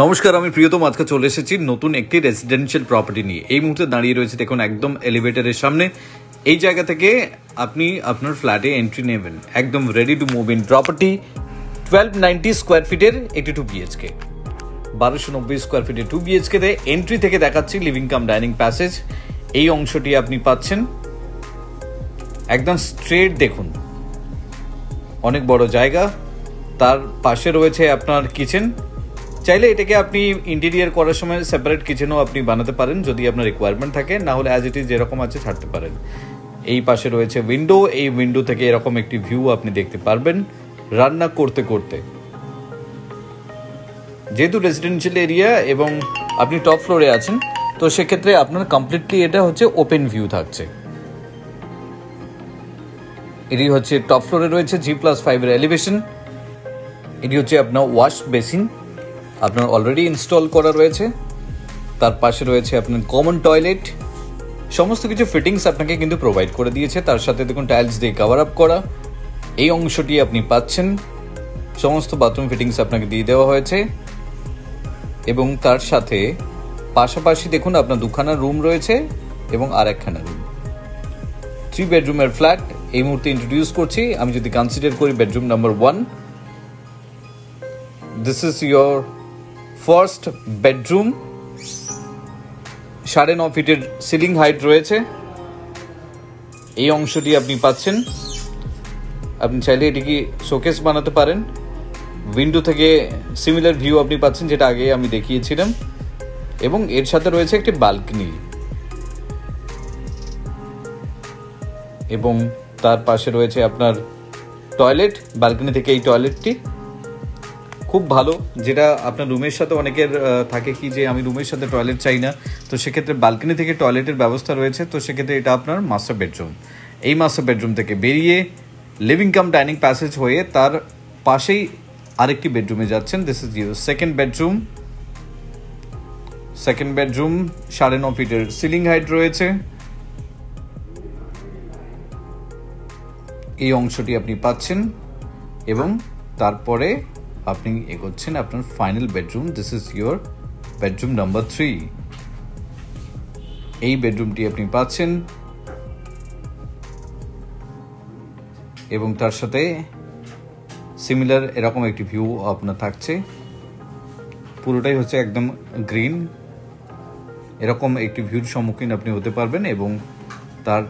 নমস্কার, আমি প্রিয়তম আজকে চলে এসেছি নতুন একটি রেসিডেন্সিয়াল প্রপার্টি নিয়ে। এই মুহূর্তে দাঁড়িয়ে রয়েছে দেখুন একদম এলিভেটরের সামনে। এই জায়গা থেকে আপনি আপনার ফ্ল্যাটে এন্ট্রি নেবেন। একদম ready to move in property. 1290 square ফিটের একটি 2 BHK, 1290 স্কোয়ার ফিটের 2 BHK তে এন্ট্রি থেকে দেখাচ্ছি লিভিং কাম ডাইনিং প্যাসেজ। এই অংশটি আপনি পাচ্ছেন একদম স্ট্রেট। দেখুন অনেক বড় জায়গা, তার পাশে রয়েছে আপনার কিচেন। চাইলে এটাকে আপনি ইন্টেরিয়ার করার সময় সেপারেট কিচেনও আপনি বানাতে পারেন যদি আপনার রিকোয়ারমেন্ট থাকে, না হলে অ্যাজ ইট ইজ যেরকম আছে ছাড়তে পারেন। এই পাশে রয়েছে উইন্ডো, এই উইন্ডো থেকে এরকম একটি ভিউ আপনি দেখতে পারবেন রান্না করতে করতে। যেহেতু রেসিডেন্সিয়াল এরিয়া এবং আপনি টপ ফ্লোরে আছেন, তো সেক্ষেত্রে আপনার কমপ্লিটলি এটা হচ্ছে ওপেন ভিউ থাকছে। এটি হচ্ছে টপ ফ্লোরে রয়েছে G+5 এর এলিভেশন। এটি হচ্ছে আপনার ওয়াশ বেসিন, আপনার অলরেডি ইনস্টল করা রয়েছে। তার পাশে রয়েছে আপনার কমন টয়লেট। সমস্ত কিছু ফিটিংস আপনাকে কিন্তু প্রোভাইড করে দিয়েছে। তার সাথে দেখুন টাইলস দিয়ে কভার আপ করা এই অংশটি আপনি পাচ্ছেন। সমস্ত বাথরুম ফিটিংস আপনাকে দিয়ে দেওয়া হয়েছে এবং তার সাথে পাশাপাশি দেখুন আপনার দুখানা রুম রয়েছে এবং আর একখানা রুম। 3 বেডরুমের ফ্ল্যাট এই মুহূর্তে ইন্ট্রোডিউস করছি। আমি যদি কনসিডার করি bedroom number 1, this is your first bedroom. 9.5 ফিটের সিলিং হাইট রয়েছে। এই অংশটি আপনি পাচ্ছেন। আপনি চাইলে এটিকে শোকেস বানাতে পারেন। উইন্ডো থেকে সিমিলার ভিউ আপনি পাচ্ছেন যেটা আগে আমি দেখিয়েছিলাম, এবং এর সাথে রয়েছে একটি বালকনি এবং তার পাশে রয়েছে আপনার টয়লেট। বালকনি থেকে এই টয়লেটটি খুব ভালো, যেটা আপনার রুমের সাথে অনেকের থাকে কি যে আমি রুমের সাথে টয়লেট চাই না, তো সেক্ষেত্রে বালকনি থেকে টয়লেটের ব্যবস্থা রয়েছে। তো সেক্ষেত্রে এটা আপনার মাস্টার বেডরুম। এই মাস্টার বেডরুম থেকে বেরিয়ে লিভিং কাম ডাইনিং প্যাসেজ হয়ে তার পাশেই আরেকটি বেডরুমে যাচ্ছেন। This is your second bedroom. 9.5 ফিটের সিলিং হাইট রয়েছে। এই অংশটি আপনি পাচ্ছেন এবং তারপরে আপনি এগোচ্ছেন আপনার final bedroom. This is your bedroom number 3। এই বেডরুমটি আপনি পাচ্ছেন এবং তার সাথে সিমিলার এরকম একটি ভিউ আপনার থাকছে। পুরোটাই হচ্ছে একদম গ্রিন। এরকম একটি ভিউর সম্মুখীন আপনি হতে পারবেন এবং তার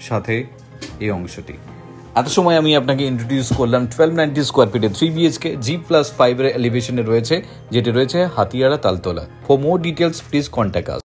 সাথে এই অংশটি। এত সময় আমি আপনাকে ইন্ট্রোডিউস করলাম 1290 স্কোয়ার ফিটে 3 BHK G+5 এর এলিভেশনে রয়েছে, যেটি রয়েছে Hatiara Taltala. For more details please contact us.